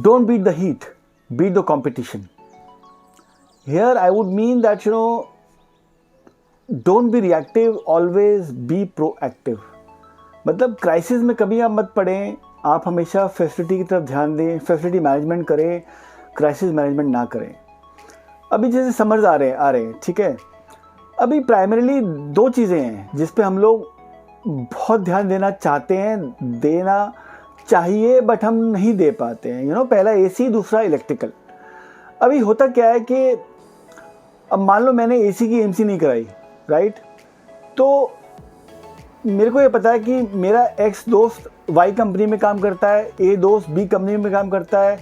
don't beat the heat, beat the competition. Here I would mean that, don't be reactive, always be proactive. मतलब crisis में कभी आप मत पड़ें, आप हमेशा फैसिलिटी की तरफ ध्यान दें, फैसिलिटी मैनेजमेंट करें, क्राइसिस मैनेजमेंट ना करें। अभी जैसे समर्स आ रहे हैं, ठीक है, अभी प्राइमरीली दो चीज़ें हैं जिस पे हम लोग बहुत ध्यान देना चाहते हैं, देना चाहिए, बट हम नहीं दे पाते हैं। पहला एसी, दूसरा इलेक्ट्रिकल। अभी होता क्या है कि अब मान लो मैंने एसी की एमसी नहीं कराई, राइट, तो मेरे को ये पता है कि मेरा एक्स दोस्त वाई कंपनी में काम करता है, ए दोस्त बी कंपनी में काम करता है,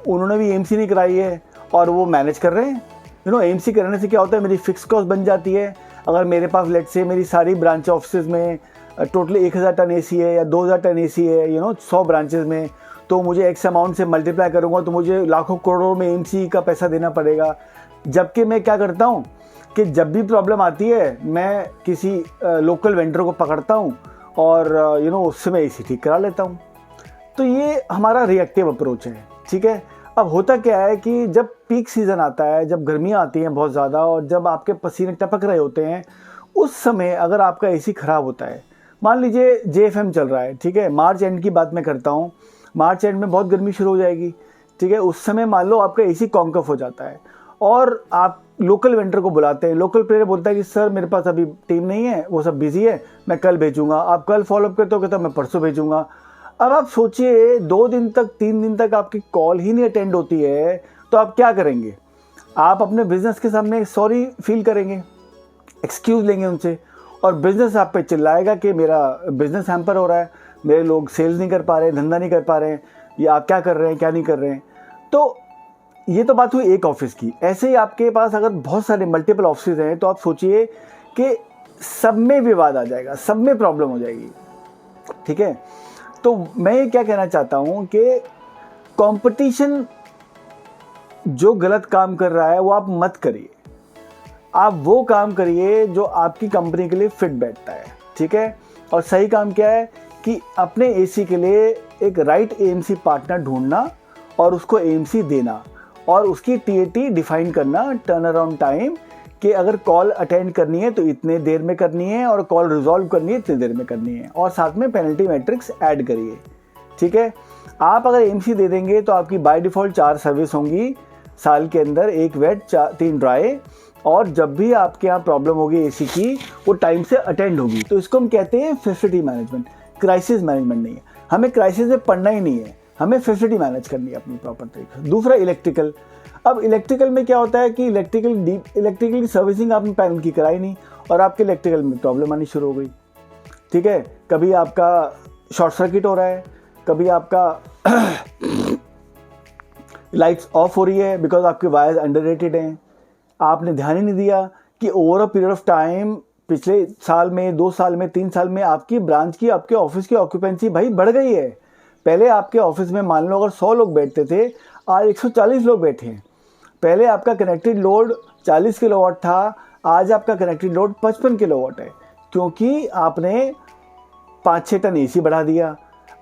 उन्होंने भी एमसी नहीं कराई है और वो मैनेज कर रहे हैं। एमसी कराने से क्या होता है, मेरी फिक्स कॉस्ट बन जाती है। अगर मेरे पास लेट से मेरी सारी ब्रांच ऑफिस में टोटली 1000 टन एसी है या 2000 टन एसी है, 100 ब्रांचेज में, तो मुझे एक्स अमाउंट से मल्टीप्लाई करूँगा तो मुझे लाखों करोड़ों में एमसी का पैसा देना पड़ेगा। जबकि मैं क्या करता हूँ कि जब भी प्रॉब्लम आती है मैं किसी लोकल वेंडर को पकड़ता हूँ और उससे मैं एसी ठीक करा लेता हूँ। तो ये हमारा रिएक्टिव अप्रोच है, ठीक है। अब होता क्या है कि जब पीक सीज़न आता है, जब गर्मियाँ आती हैं बहुत ज़्यादा और जब आपके पसीने टपक रहे होते हैं, उस समय अगर आपका एसी ख़राब होता है, मान लीजिए जेएफएम चल रहा है, ठीक है, मार्च एंड की बात मैं करता हूँ, मार्च एंड में बहुत गर्मी शुरू हो जाएगी, ठीक है, उस समय मान लो आपका एसी कॉन्क ऑफ हो जाता है और आप लोकल वेंडर को बुलाते हैं। लोकल प्लेयर बोलता है कि सर मेरे पास अभी टीम नहीं है, वो सब बिजी है, मैं कल भेजूंगा। आप कल फॉलोअप करते हो, कहता मैं परसों भेजूंगा। अब आप सोचिए 2 दिन तक 3 दिन तक आपकी कॉल ही नहीं अटेंड होती है, तो आप क्या करेंगे? आप अपने बिजनेस के सामने सॉरी फील करेंगे, एक्सक्यूज़ लेंगे उनसे, और बिजनेस आप पे चिल्लाएगा कि मेरा बिजनेस हैम्पर हो रहा है, मेरे लोग सेल्स नहीं कर पा रहे, धंधा नहीं कर पा रहे हैं, या आप क्या कर रहे हैं, क्या नहीं कर रहे हैं। तो ये तो बात हुई एक ऑफिस की। ऐसे ही आपके पास अगर बहुत सारे मल्टीपल ऑफिस हैं तो आप सोचिए कि सब में विवाद आ जाएगा, सब में प्रॉब्लम हो जाएगी, ठीक है। तो मैं ये क्या कहना चाहता हूँ कि कंपटीशन जो गलत काम कर रहा है वो आप मत करिए, आप वो काम करिए जो आपकी कंपनी के लिए फिट बैठता है, ठीक है। और सही काम क्या है कि अपने एसी के लिए एक राइट एएमसी पार्टनर ढूंढना और उसको एएमसी देना और उसकी टीएटी डिफाइन करना, टर्न अराउंड टाइम, कि अगर कॉल अटेंड करनी है तो इतने देर में करनी है और कॉल रिजॉल्व करनी है इतनी देर में करनी है, और साथ में पेनल्टी मैट्रिक्स ऐड करिए, ठीक है। आप अगर एएमसी दे देंगे तो आपकी बाय डिफ़ॉल्ट 4 सर्विस होंगी साल के अंदर, 1 वेट 3 ड्राई, और जब भी आपके यहाँ प्रॉब्लम होगी एसी की वो टाइम से अटेंड होगी। तो इसको हम कहते हैं फैसिलिटी मैनेजमेंट, क्राइसिस मैनेजमेंट नहीं है। हमें क्राइसिस में पढ़ना ही नहीं है, हमें फैसिलिटी मैनेज करनी है अपनी प्रॉपर तरीके से। दूसरा इलेक्ट्रिकल। अब इलेक्ट्रिकल में क्या होता है कि इलेक्ट्रिकल की सर्विसिंग आपने पैनल की कराई नहीं और आपके इलेक्ट्रिकल में प्रॉब्लम आनी शुरू हो गई, ठीक है। कभी आपका शॉर्ट सर्किट हो रहा है, कभी आपका लाइट्स ऑफ हो रही है बिकॉज आपके वायर्स अंडररेटेड हैं। आपने ध्यान ही नहीं दिया कि over a period of time, पिछले साल में, 2 साल में, 3 साल में आपकी ब्रांच की, आपके ऑफिस की ऑक्यूपेंसी भाई बढ़ गई है। पहले आपके ऑफिस में मान लो अगर 100 लोग बैठते थे, आज 140 लोग बैठे हैं। पहले आपका कनेक्टेड लोड 40 किलोवाट था, आज आपका कनेक्टेड लोड 55 किलोवाट है, क्योंकि आपने 5-6 टन एसी बढ़ा दिया,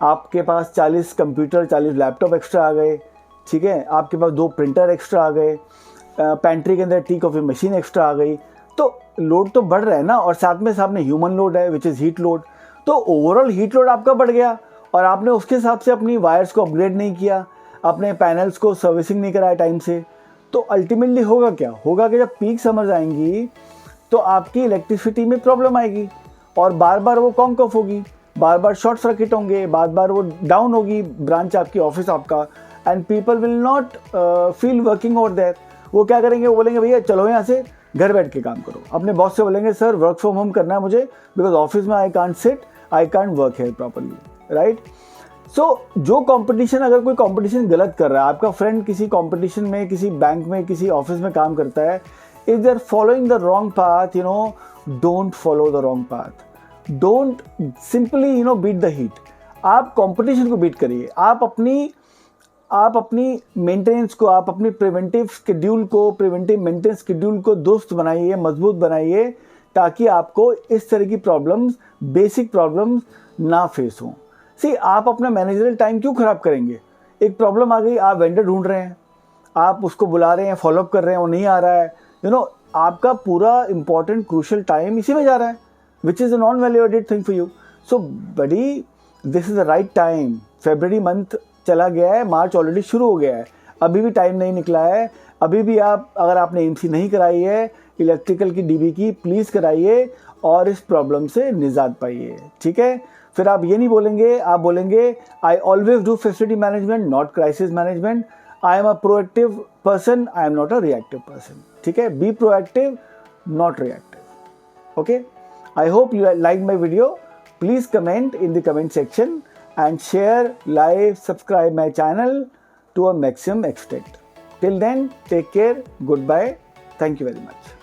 आपके पास 40 कंप्यूटर, 40 लैपटॉप एक्स्ट्रा आ गए, ठीक है, आपके पास 2 प्रिंटर एक्स्ट्रा आ गए, पेंट्री के अंदर टी कॉफ़ी मशीन एक्स्ट्रा आ गई। तो लोड तो बढ़ रहा है ना, और साथ में सामने ह्यूमन लोड है विच इज़ हीट लोड। तो ओवरऑल हीट लोड आपका बढ़ गया और आपने उसके हिसाब से अपनी वायर्स को अपग्रेड नहीं किया, अपने पैनल्स को सर्विसिंग नहीं कराया टाइम से। तो अल्टीमेटली होगा क्या? होगा कि जब पीक समर्स आएंगी तो आपकी इलेक्ट्रिसिटी में प्रॉब्लम आएगी और बार बार वो कॉन्क ऑफ होगी, बार बार शॉर्ट सर्किट होंगे, बार बार वो डाउन होगी ब्रांच आपकी, ऑफिस आपका, and people will not feel working over there. वो क्या करेंगे? वो बोलेंगे भैया चलो यहाँ से घर बैठ के काम करो। अपने बॉस से बोलेंगे सर वर्क फ्रॉम होम करना है मुझे, बिकॉज ऑफिस में I can't sit, I can't work here properly, right. So जो कंपटीशन, अगर कोई कंपटीशन गलत कर रहा है, आपका फ्रेंड किसी कंपटीशन में, किसी बैंक में, किसी ऑफिस में काम करता है, if they are following the wrong path, don't follow the wrong path, don't simply beat the heat. आप कंपटीशन को बीट करिए, आप अपनी मेंटेनेंस को, आप अपनी प्रिवेंटिव मेंटेनेंस शेड्यूल को दुरुस्त बनाइए, मजबूत बनाइए, ताकि आपको इस तरह की प्रॉब्लम्स, बेसिक प्रॉब्लम्स ना फेस हों। सी, आप अपना मैनेजरल टाइम क्यों खराब करेंगे? एक प्रॉब्लम आ गई, आप वेंडर ढूंढ रहे हैं, आप उसको बुला रहे हैं, फॉलोअप कर रहे हैं, वो नहीं आ रहा है, आपका पूरा इंपॉर्टेंट क्रूशियल टाइम इसी में जा रहा है, which is a non value added thing for you. So buddy, this is the right time. फरवरी मंथ चला गया है, मार्च ऑलरेडी शुरू हो गया है, अभी भी टाइम नहीं निकला है. अभी भी आप, अगर आपने एमसी नहीं कराई है इलेक्ट्रिकल की डीबी की, प्लीज़ कराइए और इस प्रॉब्लम से निजात पाइए. ठीक है, फिर आप ये नहीं बोलेंगे, आप बोलेंगे I always do facility management not crisis management. I am a proactive person, I am not a reactive person. ठीक है, be proactive, not reactive. Okay, I hope you like my video. Please comment in the comment section and share, like, subscribe my channel to a maximum extent. Till then, take care, goodbye, thank you very much.